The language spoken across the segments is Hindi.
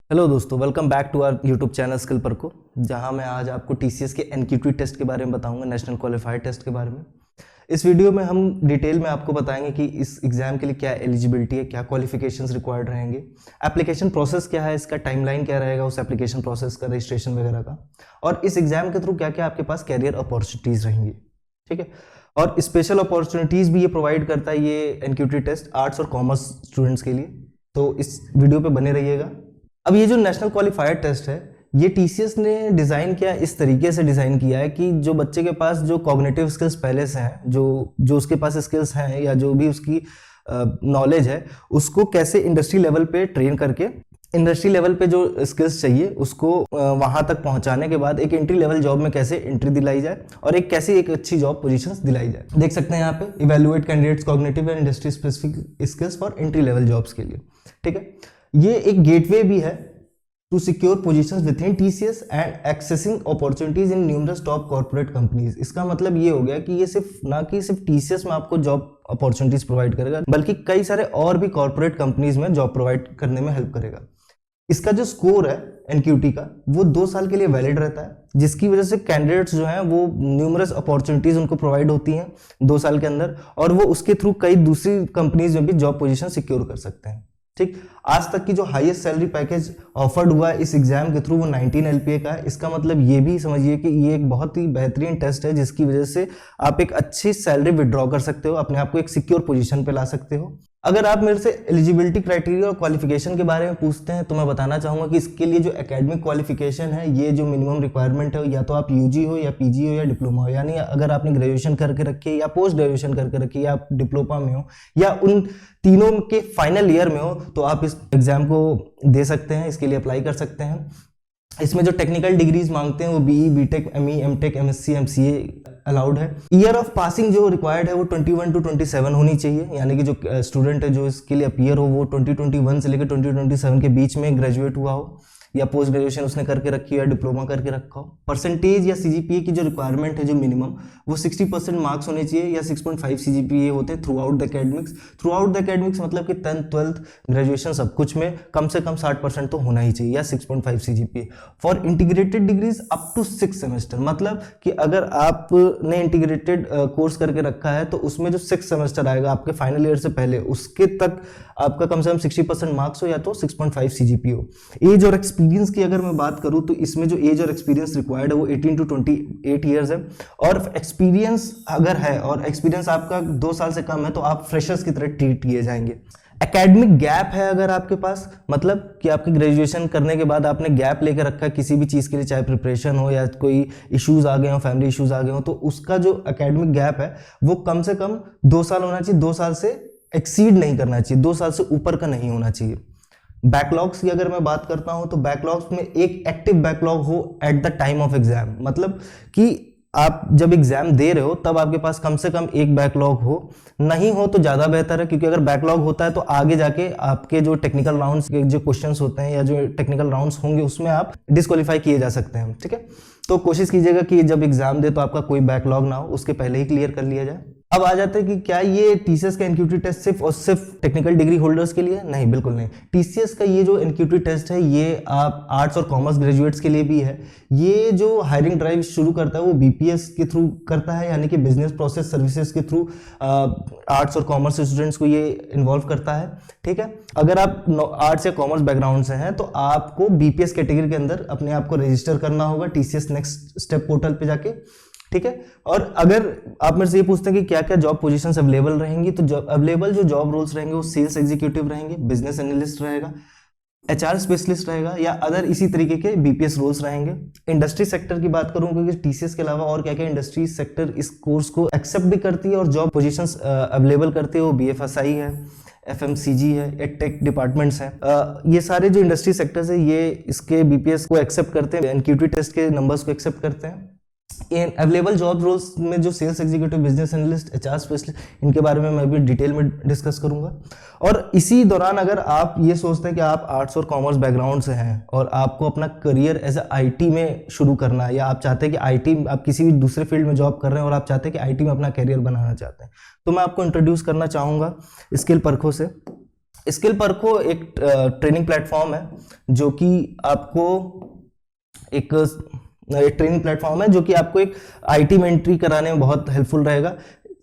हेलो दोस्तों, welcome back to our YouTube channel skill पर को, जहां मैं आज आपको टीसीएस के एनक्यूटी टेस्ट के बारे में बताऊंगा, नेशनल क्वालिफायर टेस्ट के बारे में। इस वीडियो में हम डिटेल में आपको बताएंगे कि इस एग्जाम के लिए क्या एलिजिबिलिटी है, क्या क्वालिफिकेशंस रिक्वायर्ड रहेंगे, एप्लीकेशन प्रोसेस क्या है, इसका टाइमलाइन क्या रहेगा उस एप्लीकेशन प्रोसेस का, रजिस्ट्रेशन वगैरह का, और इस एग्जाम के थ्रू क्या क्या आपके पास कैरियर अपॉर्चुनिटीज रहेंगी। ठीक है, और स्पेशल अपॉर्चुनिटीज भी ये प्रोवाइड करता है ये एनक्यूटी टेस्ट आर्ट्स और कॉमर्स स्टूडेंट्स के लिए। तो इस वीडियो पे बने रहिएगा। अब ये जो नेशनल क्वालिफायर टेस्ट है, ये टीसीएस ने डिज़ाइन किया, इस तरीके से डिज़ाइन किया है कि जो बच्चे के पास जो कॉग्निटिव स्किल्स पहले से हैं, जो उसके पास स्किल्स हैं या जो भी उसकी नॉलेज है, उसको कैसे इंडस्ट्री लेवल पे ट्रेन करके इंडस्ट्री लेवल पे जो स्किल्स चाहिए उसको वहां तक पहुंचाने के बाद एक एंट्री लेवल जॉब में कैसे एंट्री दिलाई जाए और एक अच्छी जॉब पोजीशंस दिलाई जाए। देख सकते हैं यहाँ पे evaluate candidates cognitive and industry specific skills for entry level jobs के लिए। ठीक है, ये एक गेटवे भी है to secure positions within TCS and accessing opportunities in numerous top corporate companies. इसका मतलब ये हो गया कि ये सिर्फ टीसीएस में आपको जॉब अपॉर्चुनिटीज प्रोवाइड करेगा, बल्कि कई सारे और भी कॉर्पोरेट कंपनीज में जॉब प्रोवाइड करने में हेल्प करेगा। इसका जो स्कोर है एनक्यूटी का, वो 2 साल के लिए वैलिड रहता है, जिसकी वजह से कैंडिडेट्स जो हैं वो न्यूमरस अपॉर्चुनिटीज उनको प्रोवाइड होती हैं 2 साल के अंदर, और वो उसके थ्रू कई दूसरी कंपनीज में भी जॉब पोजीशन सिक्योर कर सकते हैं। ठीक, आज तक की जो हाईएस्ट सैलरी पैकेज ऑफर्ड हुआ इस एग्जाम के थ्रू वो 19 एलपीए का है। इसका मतलब ये भी समझिए कि ये एक बहुत ही बेहतरीन टेस्ट है, जिसकी वजह से आप एक अच्छी सैलरी विड्रॉ कर सकते हो, अपने आप को एक सिक्योर पोजीशन पे ला सकते हो। अगर आप मेरे से एलिजिबिलिटी क्राइटेरिया और क्वालिफिकेशन के बारे में पूछते हैं तो मैं बताना चाहूंगा कि इसके लिए जो एकेडमिक क्वालिफिकेशन है, ये जो मिनिमम रिक्वायरमेंट है, या तो आप यूजी हो या पीजी हो या डिप्लोमा हो, यानी अगर आपने ग्रेजुएशन करके रखी है या पोस्ट ग्रेजुएशन करके रखी है या आप डिप्लोमा में हो या उन तीनों के फाइनल ईयर में हो, तो आप इस एग्जाम को दे सकते हैं, इसके लिए अप्लाई कर सकते हैं। इसमें जो टेक्निकल डिग्रीज मांगते हैं वो BE, BTech, ME, MTech, MSc, MCA allowed है। ईयर ऑफ पासिंग जो रिक्वायर्ड है वो 21 to 27 होनी चाहिए, यानी कि जो स्टूडेंट है जो इसके लिए अपीयर हो वो 2021 से लेकर 2027 के बीच में ग्रेजुएट हुआ हो या पोस्ट ग्रेजुएशन उसने करके रखी हो या डिप्लोमा करके रखा हो। परसेंटेज या सीजीपीए की जो रिक्वायरमेंट है जो मिनिमम, वो 60% मार्क्स होने चाहिए या 6.5 सीजीपीए होते हैं through out the academics. Through out the academics मतलब कि 10th 12th ग्रेजुएशन सब कुछ में कम से कम 60% तो होना ही चाहिए, या 6.5 सीजीपीए। For integrated degrees up to 6 semester, मतलब कि अगर आपने इंटीग्रेटेड कोर्स करके रखा है तो उसमें जो 6 सेमेस्टर आएगा आपके फाइनल ईयर से पहले, उसके तक आपका कम से कम 60% मार्क्स हो या तो 6.5 सीजीपीए हो। एज और एक्सपीरियंस की अगर मैं बात करूं तो इसमें जो एज और एक्सपीरियंस रिक्वायर्ड है वो 18 to 28 ईयर्स है, और एक्सपीरियंस अगर है और एक्सपीरियंस आपका 2 साल से कम है तो आप फ्रेशर्स की तरह ट्रीट किए जाएंगे। एकेडमिक गैप है अगर आपके पास, मतलब कि आपके ग्रेजुएशन करने के बाद आपने गैप लेकर रखा है किसी भी चीज़ के लिए, चाहे प्रिपरेशन हो या कोई इश्यूज आ गए हो, फैमिली इश्यूज आ गए हो, तो उसका जो एकेडमिक गैप है वो कम से कम 2 साल होना चाहिए, 2 साल से एक्सीड नहीं करना चाहिए, 2 साल से ऊपर का नहीं होना चाहिए। बैकलॉग्स की अगर मैं बात करता हूं तो बैकलॉग्स में एक एक्टिव बैकलॉग हो at the time of exam, मतलब कि आप जब एग्जाम दे रहे हो तब आपके पास कम से कम एक बैकलॉग हो, नहीं हो तो ज्यादा बेहतर है, क्योंकि अगर बैकलॉग होता है तो आगे जाके आपके जो टेक्निकल राउंड्स के जो क्वेश्चंस होते हैं या जो टेक्निकल राउंड्स होंगे उसमें आप डिस्क्वालीफाई किए जा सकते हैं। ठीक है, तो कोशिश कीजिएगा कि जब एग्जाम दे तो आपका कोई बैकलॉग ना हो, उसके पहले ही क्लियर कर लिया जाए। अब आ जाते हैं कि क्या ये टीसीएस का एनक्यूटी टेस्ट सिर्फ और सिर्फ टेक्निकल डिग्री होल्डर्स के लिए? नहीं, बिल्कुल नहीं। टीसीएस का ये जो एनक्यूटी टेस्ट है ये आप आर्ट्स और कॉमर्स ग्रेजुएट्स के लिए भी है। ये जो हायरिंग ड्राइव शुरू करता है वो बीपीएस के थ्रू करता है, यानी कि बिजनेस प्रोसेस सर्विसेज के थ्रू आर्ट्स और कॉमर्स स्टूडेंट्स को ये इन्वॉल्व करता है। ठीक है, अगर आप आर्ट्स या कॉमर्स बैकग्राउंड से हैं तो आपको बीपीएस कैटेगरी के अंदर अपने आप को रजिस्टर करना होगा टीसीएस नेक्स्ट स्टेप पोर्टल पे जाके। ठीक है, और अगर आप मेरे से ये पूछते हैं कि क्या क्या जॉब पोजीशंस अवेलेबल रहेंगी, तो अवेलेबल जो जॉब रोल्स रहेंगे वो सेल्स एग्जीक्यूटिव रहेंगे, बिजनेस एनालिस्ट रहेगा, एचआर स्पेशलिस्ट रहेगा, या अदर इसी तरीके के बीपीएस रोल्स रहेंगे। इंडस्ट्री सेक्टर की बात करूं क्योंकि टीसीएस के अलावा और क्या क्या इंडस्ट्री सेक्टर इस कोर्स को एक्सेप्ट भी करती है और जॉब पोजीशंस अवेलेबल करती है, वो बीएफएसआई है, एफएमसीजी है, एडटेक डिपार्टमेंट्स हैं। ये सारे जो इंडस्ट्री सेक्टर्स है ये इसके बीपीएस को एक्सेप्ट करते हैं, एनक्यूटी टेस्ट के नंबर्स को एक्सेप्ट करते हैं। अवेलेबल जॉब रोल्स में जो sales executive, business analyst, HR specialist, इनके बारे में मैं भी डिटेल में डिस्कस करूंगा। और इसी दौरान अगर आप ये सोचते हैं कि आप आर्ट्स और कॉमर्स बैकग्राउंड से हैं और आपको अपना करियर एज ए आईटी में शुरू करना है, या आप चाहते हैं कि आईटी, आप किसी भी दूसरे फील्ड में जॉब कर रहे हैं और आप चाहते हैं कि आईटी में अपना करियर बनाना चाहते हैं, तो मैं आपको इंट्रोड्यूस करना चाहूँगा स्किल परखों से। स्किल परखो एक ट्रेनिंग प्लेटफॉर्म है जो कि आपको एक ट्रेनिंग प्लेटफॉर्म है जो कि आपको एक आईटी में एंट्री कराने में बहुत हेल्पफुल रहेगा।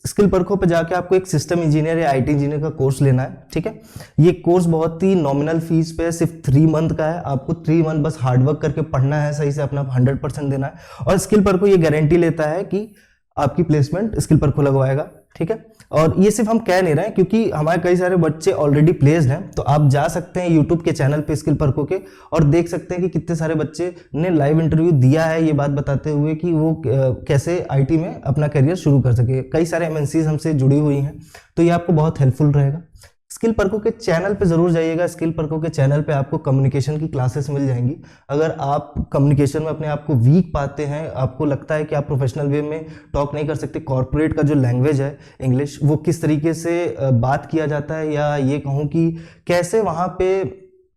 स्किल परखो पे जाके आपको एक सिस्टम इंजीनियर या आईटी इंजीनियर का कोर्स लेना है, ठीक है। ये कोर्स बहुत ही नॉमिनल फीस पे सिर्फ 3 मंथ का है। आपको 3 मंथ बस हार्डवर्क करके पढ़ना है, सही से अपना 100% देना है। और स्किल परखो ये गारंटी लेता है कि आपकी प्लेसमेंट स्किल परखो लगवाएगा, ठीक है। और ये सिर्फ हम कह नहीं रहे हैं, क्योंकि हमारे कई सारे बच्चे ऑलरेडी प्लेस्ड हैं। तो आप जा सकते हैं यूट्यूब के चैनल पे स्किल परखो के और देख सकते हैं कि कितने सारे बच्चे ने लाइव इंटरव्यू दिया है, ये बात बताते हुए कि वो कैसे आईटी में अपना करियर शुरू कर सके। कई सारे एमएनसीज हमसे जुड़ी हुई हैं, तो ये आपको बहुत हेल्पफुल रहेगा। स्किल परखो के चैनल पे जरूर जाइएगा। स्किल परखो के चैनल पे आपको कम्युनिकेशन की क्लासेस मिल जाएंगी। अगर आप कम्युनिकेशन में अपने आप को वीक पाते हैं, आपको लगता है कि आप प्रोफेशनल वे में टॉक नहीं कर सकते, कॉर्पोरेट का जो लैंग्वेज है इंग्लिश, वो किस तरीके से बात किया जाता है, या ये कहूँ कि कैसे वहाँ पे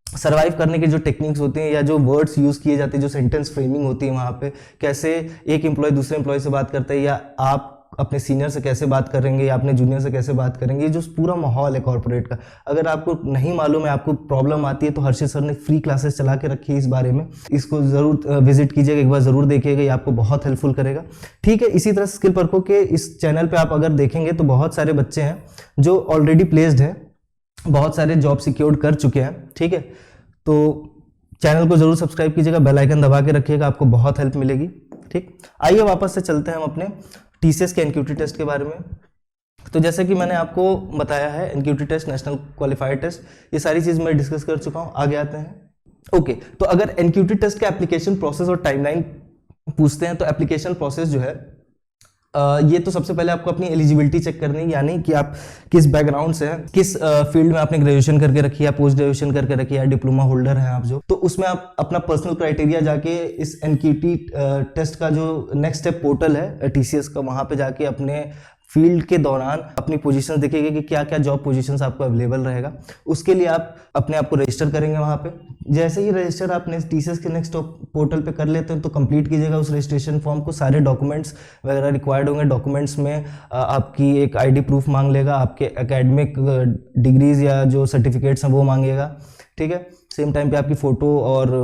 सर्वाइव करने के जो टेक्निक्स होते हैं या जो वर्ड्स यूज़ किए जाते हैं, जो सेंटेंस फ्रेमिंग होती है वहाँ पे, कैसे एक एम्प्लॉय दूसरे एम्प्लॉय से बात करता है, या आप अपने सीनियर से कैसे बात करेंगे या अपने जूनियर से कैसे बात करेंगे, ये जो पूरा माहौल है कॉर्पोरेट का, अगर आपको नहीं मालूम है, आपको प्रॉब्लम आती है, तो हर्षित सर ने फ्री क्लासेस चला के रखी है इस बारे में। इसको जरूर विजिट कीजिएगा, एक बार जरूर देखिएगा, ये आपको बहुत हेल्पफुल करेगा, ठीक है। इसी तरह स्किल परखो के इस चैनल पे आप अगर देखेंगे तो बहुत सारे बच्चे हैं जो ऑलरेडी प्लेस्ड हैं, बहुत सारे जॉब सिक्योर्ड कर चुके हैं, ठीक है। तो चैनल को जरूर सब्सक्राइब कीजिएगा, बेल आइकन दबा के रखिएगा, आपको बहुत हेल्प मिलेगी, ठीक। आइए वापस से चलते हैं हम अपने टीसीएस के एनक्यूटी टेस्ट के बारे में। तो जैसे कि मैंने आपको बताया है, NQT test, national qualifier test, ये सारी चीज मैं डिस्कस कर चुका हूं। आगे आते हैं। ओके, तो अगर एनक्यूटी टेस्ट के एप्लीकेशन प्रोसेस और टाइमलाइन पूछते हैं, तो एप्लीकेशन प्रोसेस जो है ये तो सबसे पहले आपको अपनी एलिजिबिलिटी चेक करनी है, यानी कि आप किस बैकग्राउंड से हैं, किस फील्ड में आपने ग्रेजुएशन करके रखी है, पोस्ट ग्रेजुएशन करके रखी है, डिप्लोमा होल्डर हैं आप जो, तो उसमें आप अपना पर्सनल क्राइटेरिया जाके इस एनक्यूटी टेस्ट का जो नेक्स्ट स्टेप पोर्टल है टीसीएस का, वहां पे जाके अपने फील्ड के दौरान अपनी पोजीशन देखेंगे कि क्या क्या जॉब पोजीशंस आपको अवेलेबल रहेगा। उसके लिए आप अपने आप को रजिस्टर करेंगे वहां पे। जैसे ही रजिस्टर आप टीसीएस के नेक्स्ट पोर्टल पे कर लेते हैं, तो कंप्लीट कीजिएगा उस रजिस्ट्रेशन फॉर्म को। सारे डॉक्यूमेंट्स वगैरह रिक्वायर्ड होंगे। डॉक्यूमेंट्स में आपकी एक आईडी प्रूफ मांग लेगा, आपके एकेडमिक डिग्रीज या जो सर्टिफिकेट्स हैं वो मांगेगा, ठीक है। सेम टाइम पे आपकी फोटो और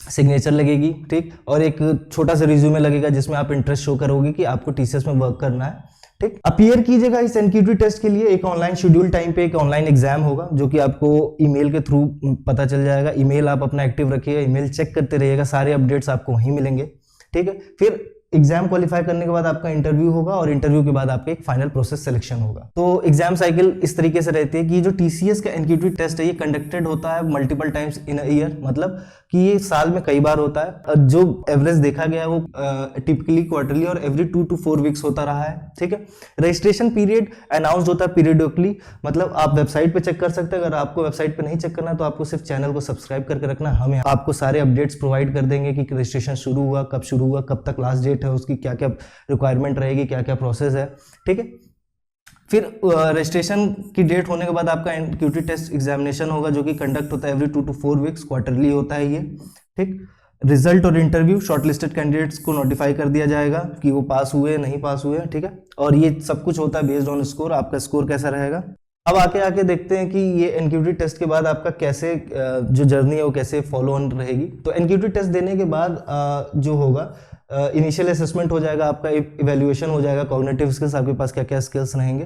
सिग्नेचर लगेगी, ठीक। और एक छोटा सा रिज्यूमे लगेगा जिसमें आप इंटरेस्ट शो करोगे कि आपको टीसीएस में वर्क करना है, ठीक। अपीयर कीजिएगा इस एनक्यूटी टेस्ट के लिए। एक ऑनलाइन शेड्यूल टाइम पे एक ऑनलाइन एग्जाम होगा, जो कि आपको ईमेल के थ्रू पता चल जाएगा। ईमेल आप अपना एक्टिव रखिएगा, ईमेल चेक करते रहिएगा, सारे अपडेट्स आपको वहीं मिलेंगे, ठीक है। फिर एग्जाम क्वालिफाई करने के बाद आपका इंटरव्यू होगा, और इंटरव्यू के बाद आपका एक फाइनल प्रोसेस सिलेक्शन होगा। तो एग्जाम साइकिल इस तरीके से रहती है कि जो टीसीएस का एनक्यूटी टेस्ट है, ये कंडक्टेड होता है multiple times in a year, मतलब कि ये साल में कई बार होता है। जो एवरेज देखा गया है वो टिपिकली क्वार्टरली और एवरी 2 to 4 वीक्स होता रहा है, ठीक है। रजिस्ट्रेशन पीरियड अनाउंस होता है पीरियडिकली, मतलब आप वेबसाइट पे चेक कर सकते हैं। अगर आपको वेबसाइट पे नहीं चेक करना, तो आपको सिर्फ चैनल को सब्सक्राइब करके रखना। हम आपको सारे अपडेट्स प्रोवाइड कर देंगे कि रजिस्ट्रेशन शुरू हुआ, कब शुरू हुआ, कब तक लास्ट डेट है, उसकी क्या क्या रिक्वायरमेंट रहेगी, क्या क्या प्रोसेस है, ठीक है। फिर रजिस्ट्रेशन की डेट होने के बाद आपका एनक्यूटी टेस्ट एग्जामिनेशन होगा, जो कि कंडक्ट होता है एवरी 2 to 4 वीक्स, क्वार्टरली होता है ये, ठीक। रिजल्ट और इंटरव्यू शॉर्टलिस्टेड कैंडिडेट्स को नोटिफाई कर दिया जाएगा कि वो पास हुए नहीं पास हुए, ठीक है। और ये सब कुछ होता है बेस्ड ऑन स्कोर, आपका स्कोर कैसा रहेगा। अब आके देखते हैं कि ये एनक्यूटी टेस्ट के बाद आपका कैसे जो जर्नी है वो कैसे फॉलो ऑन रहेगी। तो एनक्यूटी टेस्ट देने के बाद जो होगा, इनिशियल असेसमेंट हो जाएगा, आपका इवैल्यूएशन हो जाएगा, कॉग्निटिव स्किल्स, आपके पास क्या क्या स्किल्स रहेंगे,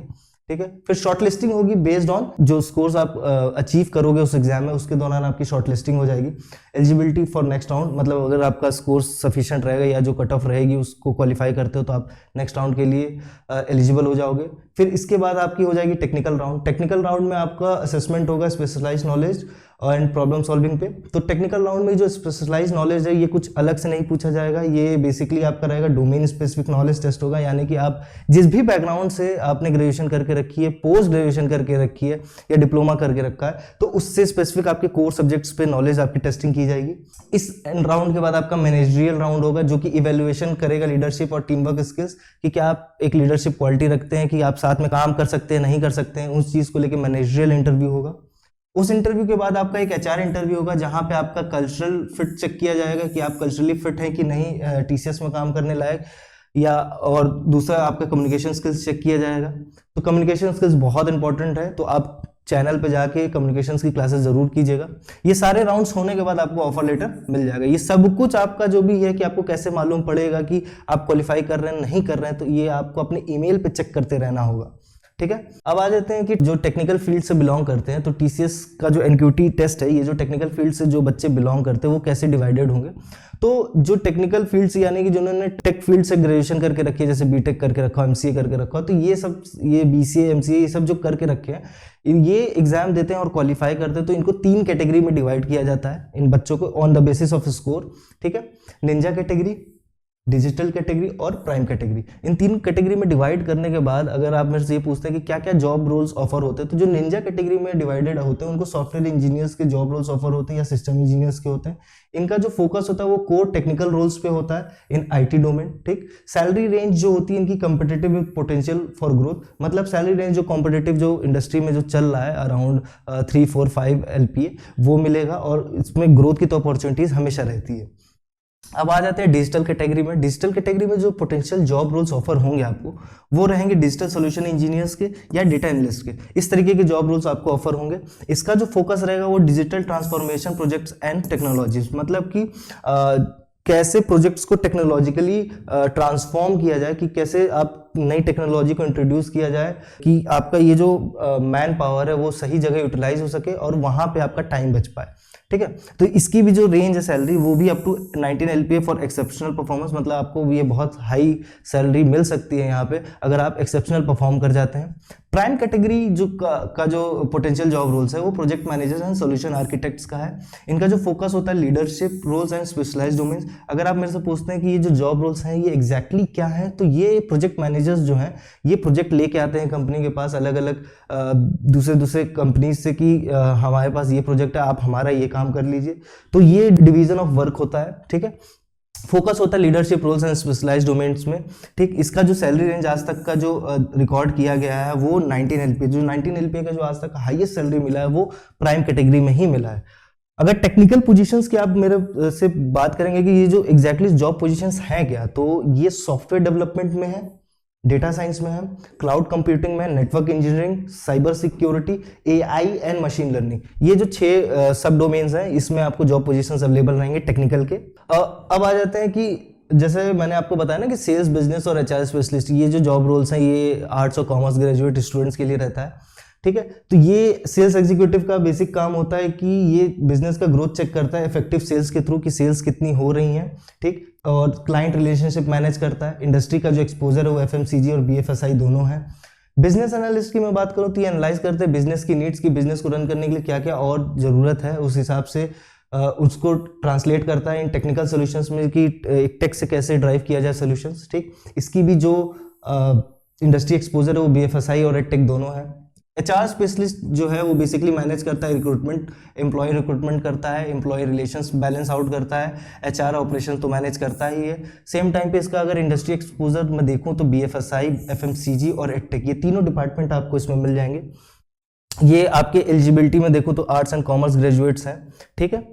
ठीक है। फिर शॉर्टलिस्टिंग होगी बेस्ड ऑन जो स्कोर्स आप अचीव करोगे उस एग्जाम में, उसके दौरान आपकी शॉर्टलिस्टिंग हो जाएगी। एलिजिबिलिटी फॉर नेक्स्ट राउंड, मतलब अगर आपका स्कोर सफिशिएंट रहेगा या जो कट ऑफ रहेगी उसको क्वालिफाई करते हो, तो आप नेक्स्ट राउंड के लिए एलिजिबल हो जाओगे। फिर इसके बाद आपकी हो जाएगी टेक्निकल राउंड। टेक्निकल राउंड में आपका असेसमेंट होगा specialised knowledge and problem solving पे। तो टेक्निकल राउंड में जो स्पेशलाइज्ड नॉलेज है, ये कुछ अलग से नहीं पूछा जाएगा, ये बेसिकली आपका रहेगा डोमेन स्पेसिफिक नॉलेज टेस्ट होगा। यानी कि आप जिस भी बैकग्राउंड से आपने ग्रेजुएशन करके रखी है, पोस्ट ग्रेजुएशन करके रखी है या डिप्लोमा करके रखा है, तो उससे स्पेसिफिक आपके कोर सब्जेक्ट्स पे नॉलेज आपकी टेस्टिंग की जाएगी। इस राउंड के बाद आपका मैनेजरियल राउंड होगा, जो कि इवेल्युएशन करेगा लीडरशिप और टीम वर्क स्किल्स, कि क्या आप एक लीडरशिप क्वालिटी रखते हैं, कि आप साथ में काम कर सकते हैं नहीं कर सकते हैं, उस चीज को लेकर मैनेजरियल इंटरव्यू होगा। उस इंटरव्यू के बाद आपका एक एचआर इंटरव्यू होगा, जहां पे आपका कल्चरल फिट चेक किया जाएगा कि आप कल्चरली फिट हैं कि नहीं टीसीएस में काम करने लायक, या और दूसरा आपका कम्युनिकेशन स्किल्स चेक किया जाएगा। तो कम्युनिकेशन स्किल्स बहुत इंपॉर्टेंट है, तो आप चैनल पे जाके कम्युनिकेशंस की क्लासेस जरूर कीजिएगा। ये सारे राउंड्स होने के बाद आपको ऑफर लेटर मिल जाएगा। ये सब कुछ आपका जो भी है कि आपको कैसे मालूम पड़ेगा कि आप क्वालिफाई कर रहे हैं नहीं कर रहे हैं, तो ये आपको अपने ईमेल पे चेक करते रहना होगा, ठीक है। अब आ जाते हैं कि जो टेक्निकल फील्ड से बिलोंग करते हैं, तो टीसीएस का जो एनक्यूटी टेस्ट है, ये जो टेक्निकल फील्ड से जो बच्चे बिलोंग करते हैं वो कैसे डिवाइडेड होंगे। तो जो टेक्निकल फील्ड से यानी कि जिन्होंने टेक फील्ड से ग्रेजुएशन करके रखी है, जैसे बीटेक करके रखा, एमसीए करके रखा, तो ये सब, ये बीसीए एमसीए ये सब जो करके रखे हैं, ये एग्जाम देते हैं और क्वालिफाई करते हैं, तो इनको 3 कैटेगरी में डिवाइड किया जाता है इन बच्चों को on the basis off score, ठीक है। निंजा कैटेगरी, डिजिटल कैटेगरी और प्राइम कैटेगरी। इन 3 कैटेगरी में डिवाइड करने के बाद अगर आप मेरे से ये पूछते हैं कि क्या क्या जॉब रोल्स ऑफर होते हैं, तो जो निंजा कैटेगरी में डिवाइडेड होते हैं उनको सॉफ्टवेयर इंजीनियर्स के जॉब रोल्स ऑफर होते हैं या सिस्टम इंजीनियर्स के होते हैं। इनका जो फोकस होता है वो कोर टेक्निकल रोल्स पे होता है इन आईटी डोमेन, ठीक। सैलरी रेंज जो होती है इनकी competitive with potential for growth, मतलब सैलरी रेंज जो कॉम्पिटिटिव जो इंडस्ट्री में जो चल रहा है अराउंड 3, 4, 5 LPA वो मिलेगा, और इसमें ग्रोथ की तो अपॉर्चुनिटीज हमेशा रहती है। अब आ जाते हैं डिजिटल कैटेगरी में। डिजिटल कैटेगरी में जो पोटेंशियल जॉब रोल्स ऑफर होंगे आपको वो रहेंगे डिजिटल सॉल्यूशन इंजीनियर्स के या डेटा एनालिस्ट के, इस तरीके के जॉब रोल्स आपको ऑफर होंगे। इसका जो फोकस रहेगा वो digital transformation projects and technologies, मतलब कि कैसे प्रोजेक्ट्स को टेक्नोलॉजिकली ट्रांसफॉर्म किया जाए, कि कैसे आप नई टेक्नोलॉजी को इंट्रोड्यूस किया जाए कि आपका ये जो मैन पावर है वो सही जगह यूटिलाइज हो सके और वहां पे आपका टाइम बच पाए, ठीक है। तो इसकी भी जो रेंज है सैलरी वो भी up to 19 LPA for exceptional performance, मतलब आपको ये बहुत हाई सैलरी मिल सकती है यहाँ पे अगर आप एक्सेप्शनल परफॉर्म कर जाते हैं। प्राइम कैटेगरी जो का जो पोटेंशियल जॉब रोल्स है वो project managers and solution architects का है। इनका जो फोकस होता है leadership roles and specialised domains. अगर आप मेरे से पूछते हैं कि ये जो जॉब रोल्स हैं ये एग्जैक्टली क्या है, तो ये प्रोजेक्ट मैनेजर्स जो हैं ये प्रोजेक्ट लेके आते हैं कंपनी के पास अलग अलग दूसरे कंपनीज से कि हमारे पास ये प्रोजेक्ट है, आप हमारा ये काम कर लीजिए। तो ये डिवीजन ऑफ वर्क होता है, ठीक है। फोकस होता है leadership roles and specialised domains में, ठीक। इसका जो सैलरी रेंज आज तक का जो रिकॉर्ड किया गया है वो 19 LPA, जो 19 LPA का जो आज तक हाईएस्ट सैलरी मिला है वो प्राइम कैटेगरी में ही मिला है। अगर टेक्निकल पोजीशंस की आप मेरे से बात करेंगे कि ये जो एग्जैक्टली जॉब पोजीशंस हैं क्या, तो ये सॉफ्टवेयर डेवलपमेंट में है, डेटा साइंस में है, क्लाउड कंप्यूटिंग में है, network engineering, cyber security, AI and machine learning. ये जो 6 सब डोमेन्स हैं इसमें आपको जॉब पोजीशंस अवेलेबल रहेंगे टेक्निकल के। अब आ जाते हैं कि जैसे मैंने आपको बताया ना कि सेल्स, बिजनेस और HR स्पेशलिस्ट, ये जो जॉब रोल्स हैं ये आर्ट्स और कॉमर्स ग्रेजुएट स्टूडेंट्स के लिए रहता है, ठीक है। तो ये सेल्स एग्जीक्यूटिव का बेसिक काम होता है कि ये बिजनेस का ग्रोथ चेक करता है इफेक्टिव सेल्स के थ्रू कि सेल्स कितनी हो रही हैं, ठीक। और क्लाइंट रिलेशनशिप मैनेज करता है। इंडस्ट्री का जो एक्सपोजर है वो FMCG और BFSI दोनों है। बिजनेस एनालिस्ट की मैं बात करूँ तो ये एनालाइज करते हैं बिजनेस की नीड्स की, बिजनेस को रन करने के लिए क्या क्या और ज़रूरत है, उस हिसाब से उसको ट्रांसलेट करता है इन टेक्निकल सोल्यूशंस में कि एक टेक से कैसे ड्राइव किया जाए सोल्यूशंस, ठीक। इसकी भी जो इंडस्ट्री एक्सपोजर है वो BFSI और एडटेक दोनों है। HR स्पेशलिस्ट जो है वो बेसिकली मैनेज करता है रिक्रूटमेंट, एम्प्लॉय रिक्रूटमेंट करता है, एम्प्लॉय रिलेशंस बैलेंस आउट करता है, HR ऑपरेशन तो मैनेज करता ही है। सेम टाइम पे इसका अगर इंडस्ट्री एक्सपोजर मैं देखूं तो BFSI, FMCG और एडटेक ये तीनों डिपार्टमेंट आपको इसमें मिल जाएंगे। ये आपके एलिजिबिलिटी में देखो तो आर्ट्स एंड कॉमर्स ग्रेजुएट्स हैं, ठीक है।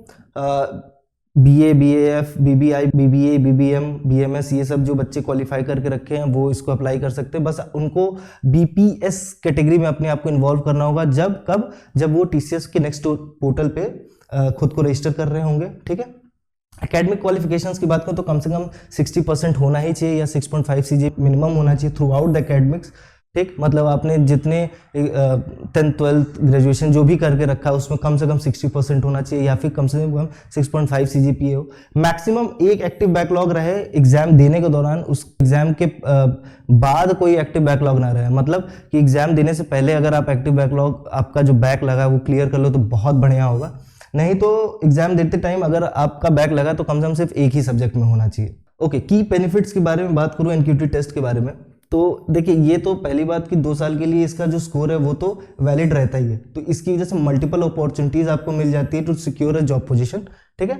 BA, BAF, BBI, BBA, BBM, BMS ये सब जो बच्चे क्वालिफाई करके रखे हैं वो इसको अप्लाई कर सकते हैं। बस उनको BPS कैटेगरी में अपने आप को इन्वॉल्व करना होगा जब वो TCS के नेक्स्ट पोर्टल पे खुद को रजिस्टर कर रहे होंगे, ठीक है। एकेडमिक क्वालिफिकेशंस की बात करें तो कम से कम 60% होना ही चाहिए या 6.5 CGPA मिनिमम होना चाहिए थ्रू आउट द एकेडमिक्स, ठीक। मतलब आपने जितने 10th 12th ग्रेजुएशन जो भी करके रखा है उसमें कम से कम 60% होना चाहिए या फिर कम से कम 6.5 CGPA हो। मैक्सिमम एक एक्टिव बैकलॉग रहे एग्जाम देने के दौरान, उस एग्जाम के बाद कोई एक्टिव बैकलॉग ना रहे, मतलब कि एग्जाम देने से पहले अगर आप एक्टिव बैकलॉग आपका जो बैक लगा है वो क्लियर कर लो तो बहुत बढ़िया होगा। नहीं तो एग्जाम देते टाइम अगर आपका बैक लगा तो कम से कम सिर्फ एक ही सब्जेक्ट में होना चाहिए। ओके, की बेनिफिट्स के बारे में बात करूं एनक्यूटी टेस्ट के बारे में, तो देखिए ये तो पहली बात कि 2 साल के लिए इसका जो स्कोर है वो तो वैलिड रहता ही है, तो इसकी वजह से मल्टीपल अपॉर्चुनिटीज आपको मिल जाती है to secure a job position, ठीक है।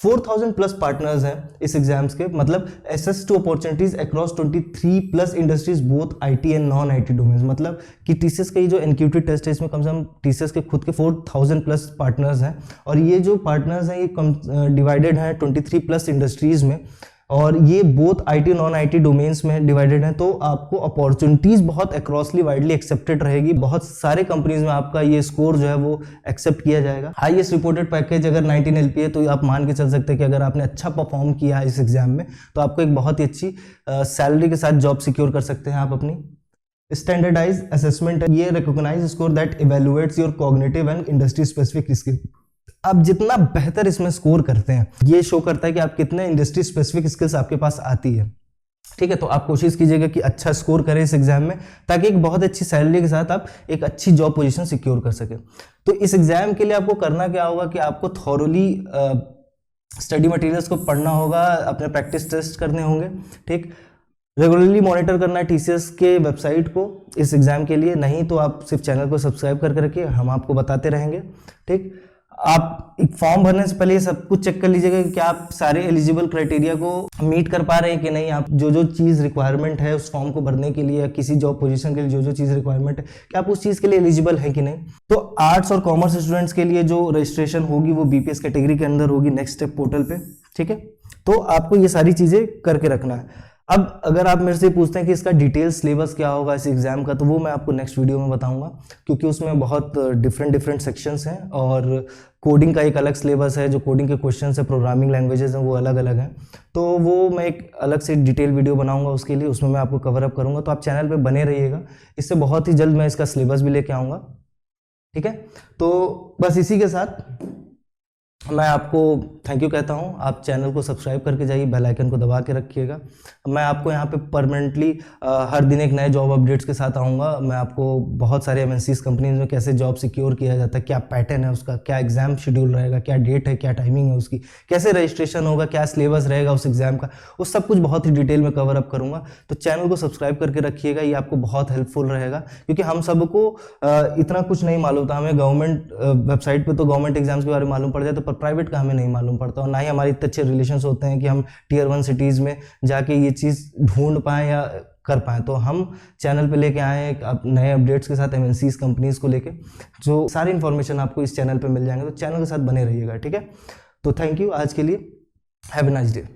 4000 प्लस पार्टनर्स हैं इस एग्जाम्स के, मतलब access to opportunities across 23 plus industries both IT and non IT domains, मतलब कि TCS का ये जो एनक्यूटी टेस्ट है इसमें कम से कम TCS के खुद के 4000 प्लस पार्टनर्स हैं, और ये जो पार्टनर्स हैं ये डिवाइडेड हैं 23 प्लस इंडस्ट्रीज में। और ये both IT non IT domains में डिवाइडेड हैं, तो आपको अपॉर्चुनिटीज बहुत अक्रॉसली वाइडली एक्सेप्टेड रहेगी। बहुत सारे कंपनीज में आपका ये स्कोर जो है वो एक्सेप्ट किया जाएगा। हाईएस्ट रिपोर्टेड पैकेज अगर 19 LPA है, तो आप मान के चल सकते हैं कि अगर आपने अच्छा परफॉर्म किया इस एग्जाम में तो आपको एक बहुत ही अच्छी सैलरी के साथ जॉब सिक्योर कर सकते हैं आप अपनी। स्टैंडर्डाइज असेसमेंट, ये recognise score that evaluates your cognitive and industry specific skill. आप जितना बेहतर इसमें स्कोर करते हैं ये शो करता है कि आप कितने इंडस्ट्री स्पेसिफिक स्किल्स आपके पास आती है। ठीक है, तो आप कोशिश कीजिएगा कि अच्छा स्कोर करें इस एग्जाम में, ताकि एक बहुत अच्छी सैलरी के साथ आप एक अच्छी जॉब पोजीशन सिक्योर कर सके। तो इस एग्जाम के लिए आपको करना क्या होगा कि आपको थॉरोली स्टडी मटेरियल्स को पढ़ना होगा, अपने प्रैक्टिस टेस्ट करने होंगे। ठीक, रेगुलरली मॉनिटर करना है टीसीएस के वेबसाइट को इस एग्जाम के लिए। नहीं तो आप सिर्फ चैनल को सब्सक्राइब करके रखिए, हम आपको बताते रहेंगे। ठीक, आप एक फॉर्म भरने से पहले सब कुछ चेक कर लीजिएगा कि क्या आप सारे एलिजिबल क्राइटेरिया को मीट कर पा रहे हैं कि नहीं। आप जो चीज़ रिक्वायरमेंट है उस फॉर्म को भरने के लिए या किसी जॉब पोजीशन के लिए जो चीज़ रिक्वायरमेंट है, क्या आप उस चीज़ के लिए एलिजिबल है कि नहीं। तो आर्ट्स और कॉमर्स स्टूडेंट्स के लिए जो रजिस्ट्रेशन होगी वो बीपीएस कैटेगरी के अंदर होगी नेक्स्ट स्टेप पोर्टल पे। ठीक है, तो आपको ये सारी चीज़ें करके रखना है। अब अगर आप मेरे से पूछते हैं कि इसका डिटेल सिलेबस क्या होगा इस एग्जाम का, तो वो मैं आपको नेक्स्ट वीडियो में बताऊंगा, क्योंकि उसमें बहुत डिफरेंट सेक्शंस हैं और कोडिंग का एक अलग सिलेबस है। जो कोडिंग के क्वेश्चंस है, प्रोग्रामिंग लैंग्वेजेस हैं, वो अलग अलग हैं। तो वो मैं एक अलग से डिटेल वीडियो बनाऊंगा उसके लिए, उसमें मैं आपको कवर अप करूंगा। तो आप चैनल पे बने रहिएगा, इससे बहुत ही जल्द मैं इसका सिलेबस भी लेके आऊँगा। ठीक है, तो बस इसी के साथ मैं आपको थैंक यू कहता हूं। आप चैनल को सब्सक्राइब करके जाइए, बेल आइकन को दबा के रखिएगा। मैं आपको यहाँ पे परमानेंटली हर दिन एक नए जॉब अपडेट्स के साथ आऊँगा। मैं आपको बहुत सारे एमएनसीज कंपनीज में कैसे जॉब सिक्योर किया जाता है, क्या पैटर्न है उसका, क्या एग्जाम शेड्यूल रहेगा, क्या डेट है, क्या टाइमिंग है उसकी, कैसे रजिस्ट्रेशन होगा, क्या सिलेबस रहेगा उस एग्जाम का, वो सब कुछ बहुत ही डिटेल में कवर अप करूँगा। तो चैनल को सब्सक्राइब करके रखिएगा, ये आपको बहुत हेल्पफुल रहेगा, क्योंकि हम सबको इतना कुछ नहीं मालूम था। हमें गवर्नमेंट वेबसाइट पर तो गवर्नमेंट एग्जाम्स के बारे में मालूम पड़ जाता है, पर प्राइवेट का हमें नहीं मालूम पड़ता, और ना ही हमारे इतने अच्छे रिलेशंस होते हैं कि हम टियर 1 सिटीज़ में जाके ये चीज़ ढूंढ पाएँ या कर पाएँ। तो हम चैनल पे लेके आए हैं नए अपडेट्स के साथ एमएनसीज कंपनीज को लेके, जो सारी इन्फॉर्मेशन आपको इस चैनल पे मिल जाएंगे। तो चैनल के साथ बने रहिएगा। ठीक है, तो थैंक यू आज के लिए, हैव अ नाइस डे।